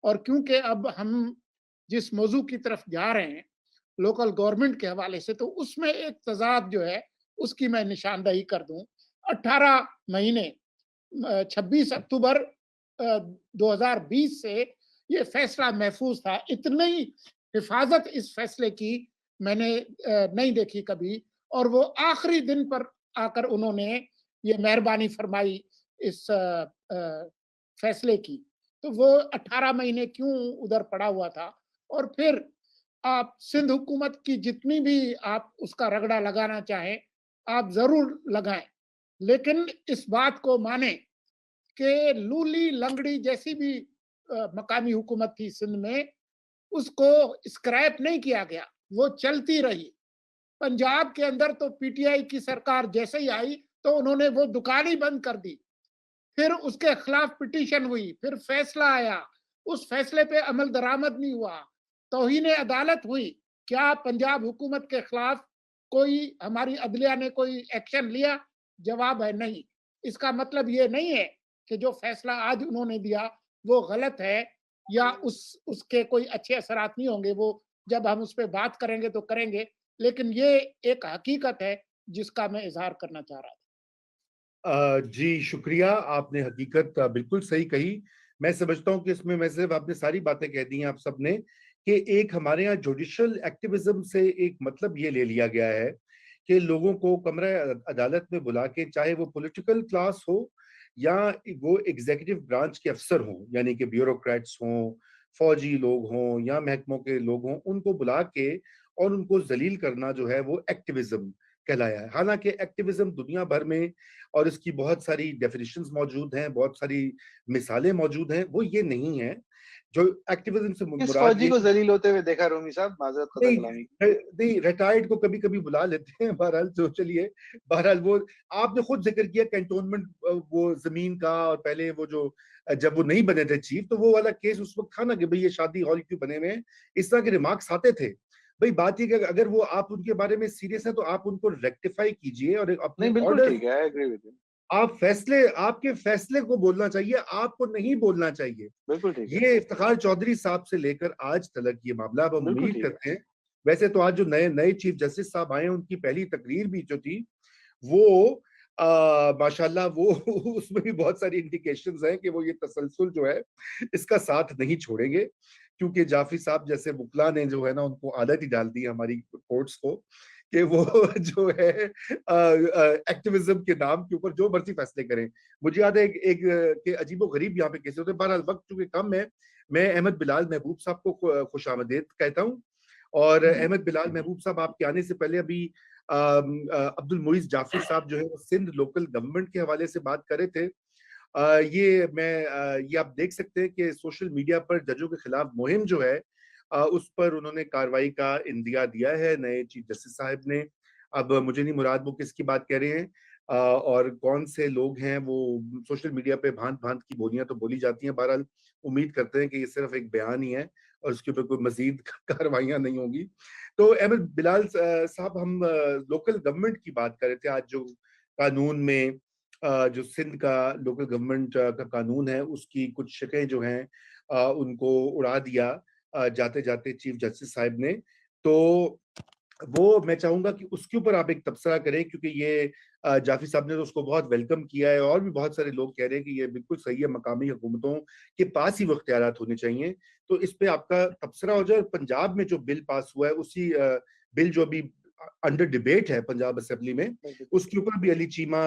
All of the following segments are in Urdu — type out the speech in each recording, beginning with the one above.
اور کیونکہ اب ہم جس موضوع کی طرف جا رہے ہیں لوکل گورنمنٹ کے حوالے سے، تو اس میں ایک تضاد جو ہے اس کی میں نشاندہی کر دوں۔ 18 مہینے 26 اکتوبر 2020 سے یہ فیصلہ محفوظ تھا۔ اتنی حفاظت اس فیصلے کی میں نے نہیں دیکھی کبھی، اور وہ آخری دن پر آ کر انہوں نے یہ مہربانی فرمائی اس فیصلے کی۔ تو وہ 18 مہینے کیوں ادھر پڑا ہوا تھا؟ اور پھر آپ سندھ حکومت کی جتنی بھی آپ اس کا رگڑا لگانا چاہیں آپ ضرور لگائیں، لیکن اس بات کو مانیں کہ لولی لنگڑی جیسی بھی مقامی حکومت تھی سندھ میں، اس کو اسکریپ نہیں کیا گیا، وہ چلتی رہی۔ پنجاب کے اندر تو پی ٹی آئی کی سرکار جیسے ہی آئی تو انہوں نے وہ دکان ہی بند کر دی، پھر اس کے خلاف پٹیشن ہوئی، پھر فیصلہ آیا، اس فیصلے پہ عمل درآمد نہیں ہوا، توہین عدالت ہوئی۔ کیا پنجاب حکومت کے خلاف کوئی ہماری عدلیہ نے کوئی ایکشن لیا؟ جواب ہے نہیں۔ اس کا مطلب یہ نہیں ہے کہ جو فیصلہ آج انہوں نے دیا وہ غلط ہے یا اس کے کوئی اچھے اثرات نہیں ہوں گے، وہ جب ہم اس پہ بات کریں گے تو کریں گے، لیکن یہ ایک حقیقت ہے جس کا میں اظہار کرنا چاہ رہا تھا۔ جی شکریہ، آپ نے حقیقت بالکل صحیح کہی۔ میں سمجھتا ہوں کہ اس میں صرف آپ نے ساری باتیں کہہ دی ہیں آپ سب نے، کہ ایک ہمارے ہاں جوڈیشل ایکٹیویزم سے ایک مطلب یہ لے لیا گیا ہے کہ لوگوں کو کمرہ عدالت میں بلا کے، چاہے وہ پولیٹیکل کلاس ہو یا وہ ایگزیکٹو برانچ کے افسر ہوں، یعنی کہ بیوروکریٹس ہوں، فوجی لوگ ہوں یا محکموں کے لوگ ہوں، ان کو بلا کے اور ان کو ذلیل کرنا جو ہے وہ ایکٹیویزم کہلایا ہے۔ حالانکہ ایکٹیویزم دنیا بھر میں، اور اس کی بہت ساری ڈیفینیشنز موجود ہیں، بہت ساری مثالیں موجود ہیں، وہ یہ نہیں ہے۔ جو ایکٹیویزم سے کس مراد فوجی یہ کو ذلیل ہوتے ہوئے دیکھا رومی صاحب؟ معذرت خواہ کلامی۔ نہیں، ریٹائرڈ کو کبھی کبھی بلا لیتے ہیں، بہرحال تو چلیے، بہرحال وہ آپ نے خود ذکر کیا کینٹونمنٹ وہ زمین کا، اور پہلے وہ جو جب وہ نہیں بنے تھے چیف تو وہ والا کیس اس وقت تھا نا کہ بھئی یہ شادی ہال کیوں بنے ہوئے ہیں، اس طرح کے ریمارکس آتے تھے۔ بھئی بات یہ کہ اگر وہ آپ ان کے بارے میں سیریس ہیں تو آپ ان کو ریکٹیفائی کیجئے اور اپنے نہیں بالکل آرڈر، ٹھیک ہے، آئی ایگری وتھ یو۔ آپ کے فیصلے کو بولنا چاہیے، آپ کو نہیں بولنا چاہیے۔ بالکل ٹھیک ہے، یہ افتخار چودھری صاحب سے لے کر آج تلک یہ معاملہ، اب ہم بالکل امید ٹھیک ہے۔ کرتے ہیں۔ ویسے تو آج جو نئے چیف جسٹس صاحب آئے ہیں، ان کی پہلی تقریر بھی جو تھی وہ ماشاءاللہ وہ اس میں بھی بہت ساری انڈیکیشنز ہیں کہ وہ یہ تسلسل جو ہے اس کا ساتھ نہیں چھوڑیں گے، کیونکہ جعفری صاحب جیسے وکلا نے جو ہے نا ان کو عادت ہی ڈال دی ہے ہماری کورٹس کو کہ وہ جو ہے ایکٹیویزم کے نام کے اوپر جو مرضی فیصلے کریں۔ مجھے یاد ہے ایک کہ عجیب و غریب یہاں پہ کیسے ہوتے ہیں۔ بہرحال وقت چونکہ کم ہے، میں احمد بلال محبوب صاحب کو خوش آمدید کہتا ہوں، اور احمد بلال محبوب صاحب آپ کے آنے سے پہلے ابھی عبد المعیز جعفری صاحب جو ہے وہ سندھ لوکل گورنمنٹ کے حوالے سے بات کر رہے تھے۔ یہ آپ دیکھ سکتے ہیں کہ سوشل میڈیا پر ججوں کے خلاف مہم جو ہے اس پر انہوں نے کارروائی کا اندیا دیا ہے نئے چیف جسٹس صاحب نے۔ اب مجھے نہیں مراد وہ کس کی بات کہہ رہے ہیں اور کون سے لوگ ہیں، وہ سوشل میڈیا پہ بھانت بھانت کی بولیاں تو بولی جاتی ہیں۔ بہرحال امید کرتے ہیں کہ یہ صرف ایک بیان ہی ہے اور اس کے اوپر کوئی مزید کاروائیاں نہیں ہوں گی۔ تو احمد بلال صاحب، ہم لوکل گورنمنٹ کی بات کر رہے تھے۔ آج جو قانون میں جو سندھ کا لوکل گورنمنٹ کا قانون ہے اس کی کچھ شقیں جو ہیں ان کو اڑا دیا جاتے جاتے چیف جسٹس صاحب نے، تو وہ میں چاہوں گا کہ اس کے اوپر آپ ایک تبصرہ کریں، کیونکہ یہ جعفری صاحب نے تو اس کو بہت ویلکم کیا ہے، اور بھی بہت سارے لوگ کہہ رہے ہیں کہ یہ بالکل صحیح ہے، مقامی حکومتوں کے پاس ہی وہ اختیارات ہونے چاہیے۔ تو اس پہ آپ کا تبصرہ ہو جائے۔ پنجاب میں جو بل پاس ہوا ہے، اسی بل جو ابھی انڈر ڈیبیٹ ہے پنجاب اسمبلی میں، اس کے اوپر بھی علی چیمہ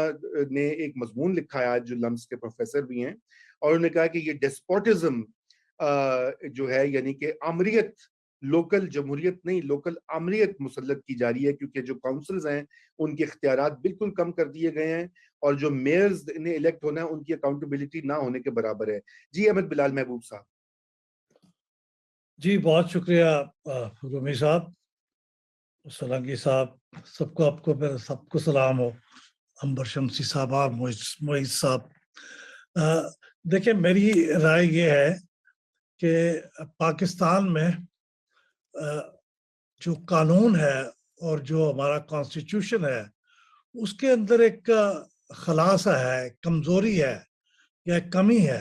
نے ایک مضمون لکھا ہے آج، جو لمس کے پروفیسر بھی ہیں، اور انہوں نے کہا کہ یہ ڈیسپوٹزم جو ہے، یعنی کہ آمریت، لوکل جمہوریت نہیں، لوکل آمریت مسلط کی جا رہی ہے، کیونکہ جو کاؤنسلز ہیں ان کے اختیارات بالکل کم کر دیے گئے ہیں، اور جو میئرز انہیں الیکٹ ہونا ہے ان کی اکاؤنٹیبلٹی نہ ہونے کے برابر ہے۔ جی احمد بلال محبوب صاحب۔ جی بہت شکریہ رومی صاحب، سلنگی صاحب، سب کو، آپ کو میرا سب کو سلام ہو، عنبر شمسی صاحبہ، معیز صاحب۔ دیکھیں میری رائے یہ ہے کہ پاکستان میں جو قانون ہے اور جو ہمارا کانسٹیٹیوشن ہے اس کے اندر ایک خلاصہ ہے، کمزوری ہے یا ایک کمی ہے،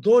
2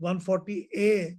140A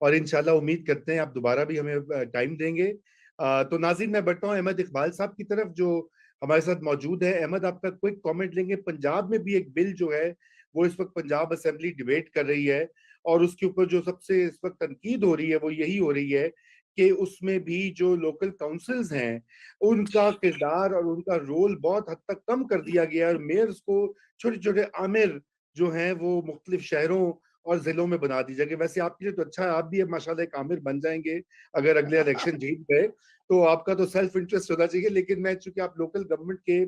اور انشاءاللہ امید کرتے ہیں آپ دوبارہ بھی ہمیں ٹائم دیں گے. تو ناظرین میں بڑھتا ہوں احمد اقبال صاحب کی طرف جو ہمارے ساتھ موجود ہے. احمد آپ کا کوئک کامنٹ لیں گے. پنجاب میں بھی ایک بل جو ہے وہ اس وقت پنجاب اسمبلی ڈیبیٹ کر رہی ہے اور اس کے اوپر جو سب سے اس وقت تنقید ہو رہی ہے وہ یہی ہو رہی ہے کہ اس میں بھی جو لوکل کاؤنسلز ہیں ان کا کردار اور ان کا رول بہت حد تک کم کر دیا گیا ہے اور میئرز کو چھوٹے چھوٹے آمر جو ہیں وہ مختلف شہروں اور ضلعوں میں بنا دی جائے گی. ویسے آپ کے لیے تو اچھا ہے, آپ بھی اب ماشاءاللہ ایک آمر بن جائیں گے اگر اگلے الیکشن جیت گئے تو آپ کا تو سیلف انٹرسٹ ہونا چاہیے. لیکن میں چونکہ آپ لوکل گورنمنٹ کے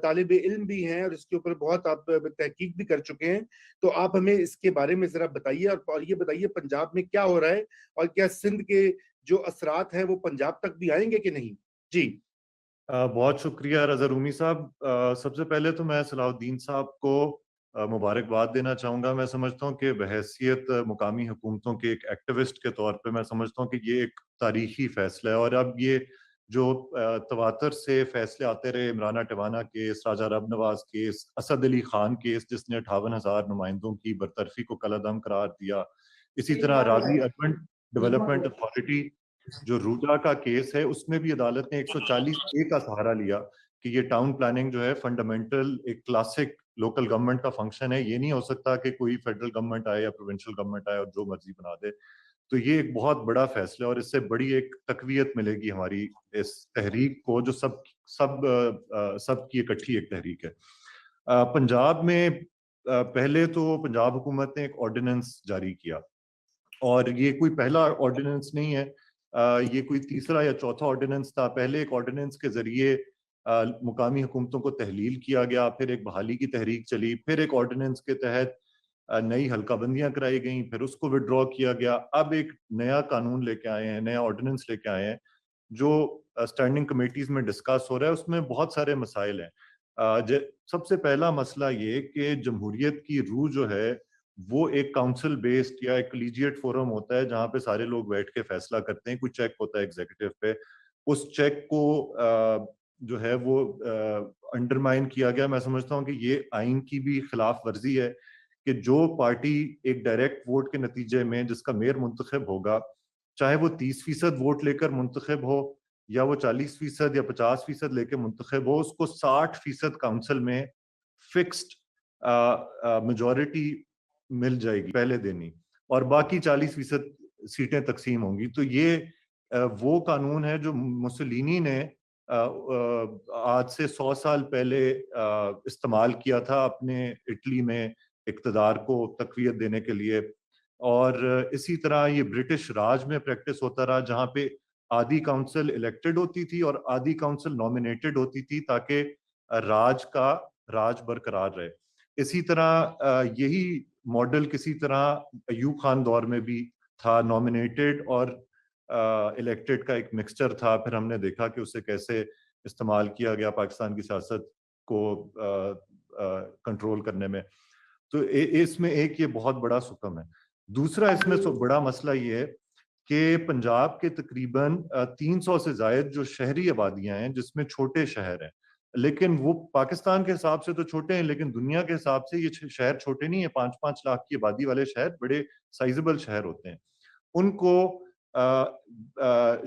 طالب علم بھی ہیں اور اس کے اوپر بہت آپ تحقیق بھی کر چکے ہیں تو آپ ہمیں اس کے بارے میں ذرا بتائیے اور یہ بتائیے پنجاب میں کیا ہو رہا ہے اور کیا سندھ کے جو اثرات ہیں وہ پنجاب تک بھی آئیں گے کہ نہیں؟ جی بہت شکریہ رضا رومی صاحب. سب سے پہلے تو میں صلاح الدین صاحب کو مبارکباد دینا چاہوں گا. میں سمجھتا ہوں کہ بحیثیت مقامی حکومتوں کے ایک ایکٹیوسٹ کے طور پہ میں سمجھتا ہوں کہ یہ ایک تاریخی فیصلہ ہے. اور اب یہ جو تواتر سے فیصلے آتے رہے, عمرانہ ٹوانا کیس, راجہ رب نواز کیس, اسد علی خان کیس جس نے 58,000 نمائندوں کی برطرفی کو کالعدم قرار دیا, اسی طرح راضی اربن ڈیولپمنٹ اتھارٹی جو روجا کا کیس ہے اس میں بھی عدالت نے 140A کا سہارا لیا کہ یہ ٹاؤن پلاننگ جو ہے فنڈامنٹل ایک کلاسک لوکل گورنمنٹ کا فنکشن ہے. یہ نہیں ہو سکتا کہ کوئی فیڈرل گورنمنٹ آئے یا پروونشل گورنمنٹ آئے اور جو مرضی بنا دے. تو یہ ایک بہت بڑا فیصلہ ہے اور اس سے بڑی ایک تقویت ملے گی ہماری اس تحریک کو جو سب کی اکٹھی ایک تحریک ہے. پنجاب میں پہلے تو پنجاب حکومت نے ایک آرڈیننس جاری کیا اور یہ کوئی پہلا آرڈیننس نہیں ہے, یہ کوئی تیسرا یا چوتھا آرڈیننس تھا. پہلے ایک آرڈیننس کے ذریعے مقامی حکومتوں کو تحلیل کیا گیا, پھر ایک بحالی کی تحریک چلی, پھر ایک آرڈیننس کے تحت نئی حلقہ بندیاں کرائی گئیں, پھر اس کو ودرا کیا گیا. اب ایک نیا قانون لے کے آئے ہیں, نیا آرڈیننس لے کے آئے ہیں جو اسٹینڈنگ کمیٹیز میں ڈسکس ہو رہا ہے. اس میں بہت سارے مسائل ہیں. سب سے پہلا مسئلہ یہ کہ جمہوریت کی روح جو ہے وہ ایک کاؤنسل بیسڈ یا ایک کلیجیٹ فورم ہوتا ہے جہاں پہ سارے لوگ بیٹھ کے فیصلہ کرتے ہیں. کوئی چیک ہوتا ہے ایگزیکٹو پہ, اس چیک کو جو ہے وہ انڈرمائن کیا گیا. میں سمجھتا ہوں کہ یہ آئین کی بھی خلاف ورزی ہے کہ جو پارٹی ایک ڈائریکٹ ووٹ کے نتیجے میں جس کا میئر منتخب ہوگا, چاہے وہ 30% ووٹ لے کر منتخب ہو یا وہ 40% یا 50% لے کے منتخب ہو, اس کو 60% کاؤنسل میں فکسڈ میجورٹی مل جائے گی پہلے دن ہی, اور باقی 40% سیٹیں تقسیم ہوں گی. تو یہ وہ قانون ہے جو مسولینی نے آج سے 100 سال پہلے استعمال کیا تھا اپنے اٹلی میں اقتدار کو تقویت دینے کے لیے. اور اسی طرح یہ برٹش راج میں پریکٹس ہوتا رہا جہاں پہ آدھی کاؤنسل الیکٹڈ ہوتی تھی اور آدھی کاؤنسل نومینیٹڈ ہوتی تھی تاکہ راج برقرار رہے. اسی طرح یہی ماڈل کسی طرح ایوب خان دور میں بھی تھا, نومینیٹڈ اور الیکٹڈ کا ایک مکسچر تھا. پھر ہم نے دیکھا کہ اسے کیسے استعمال کیا گیا پاکستان کی سیاست کو کنٹرول کرنے میں. تو اس میں ایک یہ بہت بڑا سکم ہے. دوسرا اس میں بڑا مسئلہ یہ ہے کہ پنجاب کے تقریباً 300 سے زائد جو شہری آبادیاں ہیں جس میں چھوٹے شہر ہیں, لیکن وہ پاکستان کے حساب سے تو چھوٹے ہیں لیکن دنیا کے حساب سے یہ شہر چھوٹے نہیں ہیں. 5-5 لاکھ کی آبادی والے شہر بڑے سائزبل شہر ہوتے ہیں. ان کو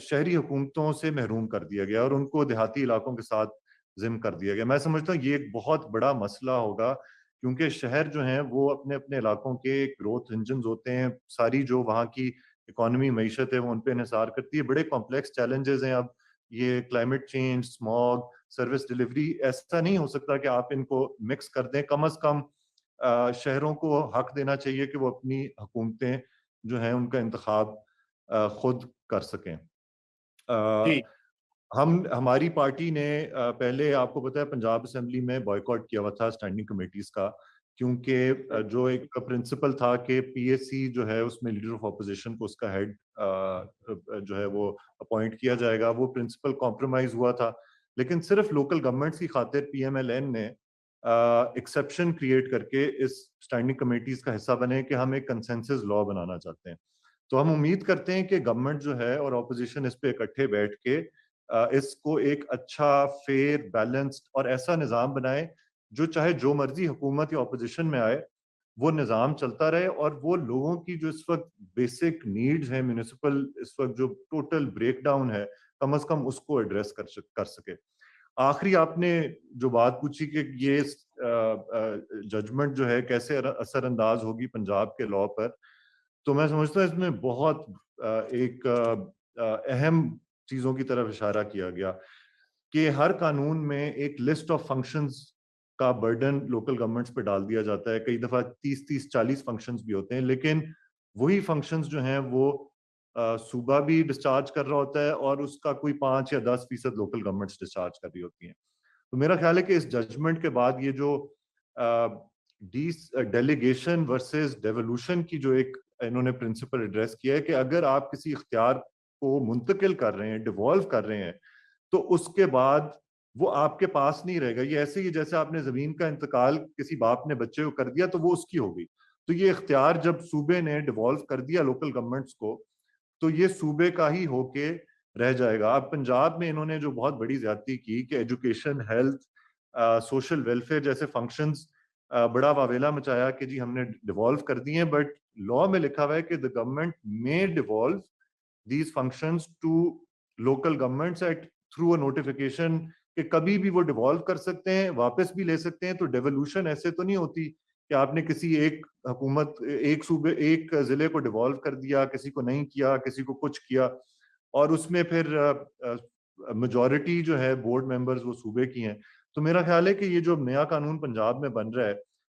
شہری حکومتوں سے محروم کر دیا گیا اور ان کو دیہاتی علاقوں کے ساتھ ضم کر دیا گیا. میں سمجھتا ہوں یہ ایک بہت بڑا مسئلہ ہوگا کیونکہ شہر جو ہیں وہ اپنے اپنے علاقوں کے گروتھ انجنز ہوتے ہیں. ساری جو وہاں کی اکانومی معیشت ہے وہ ان پہ انحصار کرتی ہے. بڑے کمپلیکس چیلنجز ہیں. اب یہ climate change, smog, service delivery, ایسا نہیں ہو سکتا کہ آپ ان کو مکس کر دیں. کم از کم شہروں کو حق دینا چاہیے کہ وہ اپنی حکومتیں جو ہیں ان کا انتخاب خود کر سکیں. ہماری پارٹی نے پہلے آپ کو پتا ہے پنجاب اسمبلی میں بائیکاٹ کیا ہوا تھا اسٹینڈنگ کمیٹیز کا, کیونکہ جو ایک پرنسپل تھا کہ پی ایس سی جو ہے اس میں لیڈر آف اپوزیشن کو اس کا ہیڈ جو ہے وہ اپوائنٹ کیا جائے گا. وہ پرنسپل کمپرومائز ہوا تھا لیکن صرف لوکل گورنمنٹس کی خاطر پی ایم ایل این نے ایکسیپشن کریٹ کر کے اس اسٹینڈنگ کمیٹیز کا حصہ بنے کہ ہم ایک کنسنسس لا بنانا چاہتے ہیں. تو ہم امید کرتے ہیں کہ گورنمنٹ جو ہے اور اپوزیشن اس پہ اکٹھے بیٹھ کے اس کو ایک اچھا, فیئر, بیلنسڈ اور ایسا نظام بنائے جو چاہے جو مرضی حکومت یا اپوزیشن میں آئے وہ نظام چلتا رہے اور وہ لوگوں کی جو اس وقت بیسک نیڈز ہیں میونسپل اس وقت جو ٹوٹل بریک ڈاؤن ہے کم از کم اس کو ایڈریس کر سکے. آخری آپ نے جو بات پوچھی کہ یہ ججمنٹ جو ہے کیسے اثر انداز ہوگی پنجاب کے لاء پر, تو میں سمجھتا ہوں اس میں بہت ایک اہم چیزوں کی طرف اشارہ کیا گیا کہ ہر قانون میں ایک لسٹ آف فنکشنز کا برڈن لوکل گورنمنٹس پہ ڈال دیا جاتا ہے. کئی دفعہ 30-40 فنکشنز بھی ہوتے ہیں, لیکن وہی فنکشنز جو ہیں وہ صوبہ بھی ڈسچارج کر رہا ہوتا ہے اور اس کا کوئی 5 یا 10% لوکل گورنمنٹس ڈسچارج کر رہی ہوتی ہیں. تو میرا خیال ہے کہ اس ججمنٹ کے بعد یہ جو ڈیلیگیشن ورسز ڈیولوشن کی جو ایک انہوں نے پرنسپل ایڈریس کیا ہے کہ اگر آپ کسی اختیار کو منتقل کر رہے ہیں, ڈیوالو کر رہے ہیں, تو اس کے بعد وہ آپ کے پاس نہیں رہے گا. یہ ایسے ہی جیسے آپ نے زمین کا انتقال کسی باپ نے بچے کو کر دیا تو وہ اس کی ہوگی. تو یہ اختیار جب صوبے نے ڈیوالو کر دیا لوکل گورنمنٹس کو تو یہ صوبے کا ہی ہو کے رہ جائے گا. اب پنجاب میں انہوں نے جو بہت بڑی زیادتی کی کہ ایجوکیشن, ہیلتھ, سوشل ویلفیئر جیسے فنکشنز بڑا واویلا مچایا کہ جی ہم نے ڈیوالو کر دی ہیں, بٹ لاء میں لکھا ہوا ہے کہ the government may devolve these functions to local governments at through a notification, کہ کبھی بھی وہ ڈیوالو کر سکتے ہیں, واپس بھی لے سکتے ہیں. تو ڈیولوشن ایسے تو نہیں ہوتی کہ آپ نے کسی ایک حکومت, ایک صوبے, ایک ضلع کو ڈیوالو کر دیا, کسی کو نہیں کیا, کسی کو کچھ کیا, اور اس میں پھر میجورٹی جو ہے بورڈ ممبرز وہ صوبے کی ہیں. تو میرا خیال ہے کہ یہ جو نیا قانون پنجاب میں بن رہا ہے,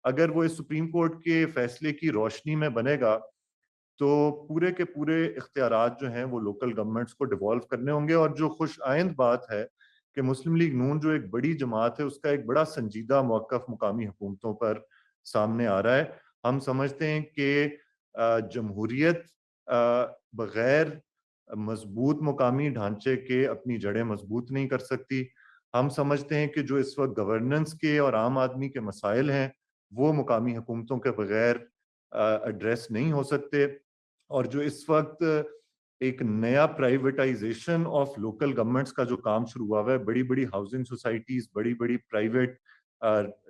اگر وہ اس سپریم کورٹ کے فیصلے کی روشنی میں بنے گا تو پورے کے پورے اختیارات جو ہیں وہ لوکل گورنمنٹس کو ڈیوالو کرنے ہوں گے. اور جو خوش آئند بات ہے کہ مسلم لیگ نون جو ایک بڑی جماعت ہے اس کا ایک بڑا سنجیدہ موقف مقامی حکومتوں پر سامنے آ رہا ہے. ہم سمجھتے ہیں کہ جمہوریت بغیر مضبوط مقامی ڈھانچے کے اپنی جڑیں مضبوط نہیں کر سکتی. ہم سمجھتے ہیں کہ جو اس وقت گورننس کے اور عام آدمی کے مسائل ہیں وہ مقامی حکومتوں کے بغیر ایڈریس نہیں ہو سکتے. اور جو اس وقت ایک نیا پرائیویٹائزیشن آف لوکل گورنمنٹس کا جو کام شروع ہوا ہے, بڑی بڑی ہاؤسنگ سوسائٹیز, بڑی بڑی پرائیویٹ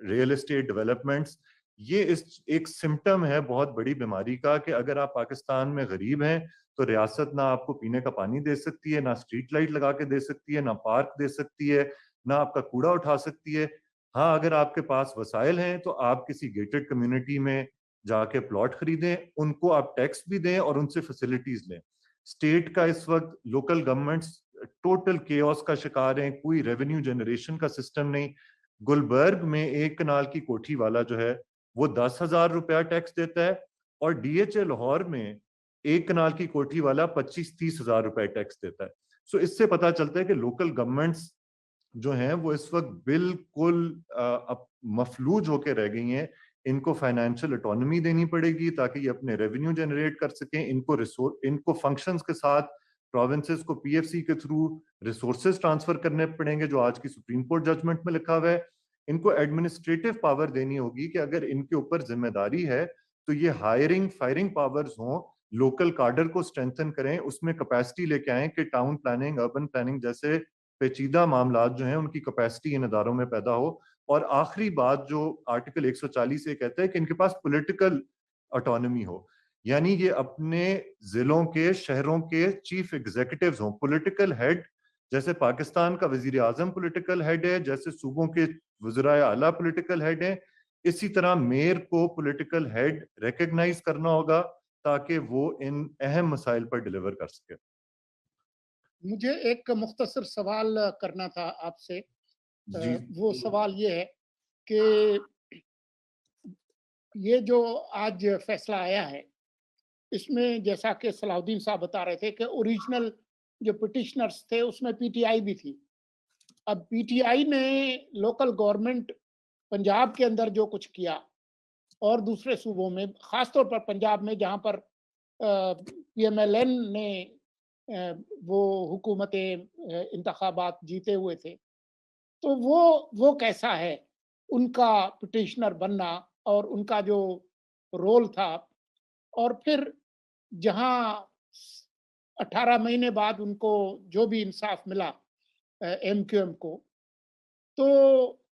ریئل اسٹیٹ ڈیولپمنٹس, یہ ایک سمٹم ہے بہت بڑی بیماری کا کہ اگر آپ پاکستان میں غریب ہیں تو ریاست نہ آپ کو پینے کا پانی دے سکتی ہے, نہ اسٹریٹ لائٹ لگا کے دے سکتی ہے, نہ پارک دے سکتی ہے, نہ آپ کا کوڑا اٹھا سکتی ہے. ہاں اگر آپ کے پاس وسائل ہیں تو آپ کسی گیٹڈ کمیونٹی میں جا کے پلاٹ خریدیں, ان کو آپ ٹیکس بھی دیں اور ان سے فیسلٹیز لیں. اسٹیٹ کا اس وقت لوکل گورنمنٹس ٹوٹل کیوس کا شکار ہیں, کوئی ریونیو جنریشن کا سسٹم نہیں. گلبرگ میں ایک کنال کی کوٹھی والا جو ہے وہ 10,000 روپیہ ٹیکس دیتا ہے, اور ڈی ایچ اے لاہور میں ایک کنال کی کوٹھی والا 25-30 ہزار روپے ٹیکس دیتا ہے. سو اس سے پتا چلتا ہے کہ لوکل گورنمنٹس جو ہیں وہ اس وقت بالکل مفلوج ہو کے رہ گئی ہیں. ان کو فائنینشیل اٹانومی دینی پڑے گی تاکہ یہ اپنے ریونیو جنریٹ کر سکیں. ان کو فنکشنز کے ساتھ پروونسز کو پی ایف سی کے تھرو ریسورسز ٹرانسفر کرنے پڑیں گے جو آج کی سپریم کورٹ ججمنٹ میں لکھا ہوا ہے. ان کو ایڈمنسٹریٹو پاور دینی ہوگی کہ اگر ان کے اوپر ذمہ داری ہے تو یہ ہائرنگ فائرنگ پاورز ہوں, لوکل کارڈر کو اسٹرینتھن کریں, اس میں کیپیسٹی لے کے آئیں کہ ٹاؤن پلاننگ, اربن پلاننگ جیسے پیچیدہ معاملات جو ہیں ان کی کیپیسٹی ان اداروں میں پیدا ہو. اور آخری بات جو آرٹیکل 140 کہتا ہے کہ ان کے پاس پولیٹیکل اٹانومی ہو, یعنی یہ اپنے ضلعوں کے, شہروں کے چیف ایگزیکٹوز ہوں, پولیٹیکل ہیڈ. جیسے پاکستان کا وزیر اعظم پولیٹیکل ہیڈ ہے, جیسے صوبوں کے وزرائے اعلیٰ پولیٹیکل ہیڈ ہیں, اسی طرح میئر کو پولیٹیکل ہیڈ ریکگنائز کرنا ہوگا تاکہ وہ ان اہم مسائل پر ڈیلیور کر سکے. مجھے ایک مختصر سوال کرنا تھا آپ سے. جی وہ سوال یہ ہے کہ یہ جو آج فیصلہ آیا ہے اس میں جیسا کہ صلاح الدین صاحب بتا رہے تھے کہ اوریجنل جو پٹیشنرز تھے اس میں پی ٹی آئی بھی تھی. اب پی ٹی آئی نے لوکل گورنمنٹ پنجاب کے اندر جو کچھ کیا اور دوسرے صوبوں میں, خاص طور پر پنجاب میں جہاں پر پی ایم ایل این نے وہ حکومت انتخابات جیتے ہوئے تھے, تو وہ کیسا ہے ان کا پٹیشنر بننا اور ان کا جو رول تھا. اور پھر جہاں 18 مہینے بعد ان کو جو بھی انصاف ملا ایم کیو ایم کو, تو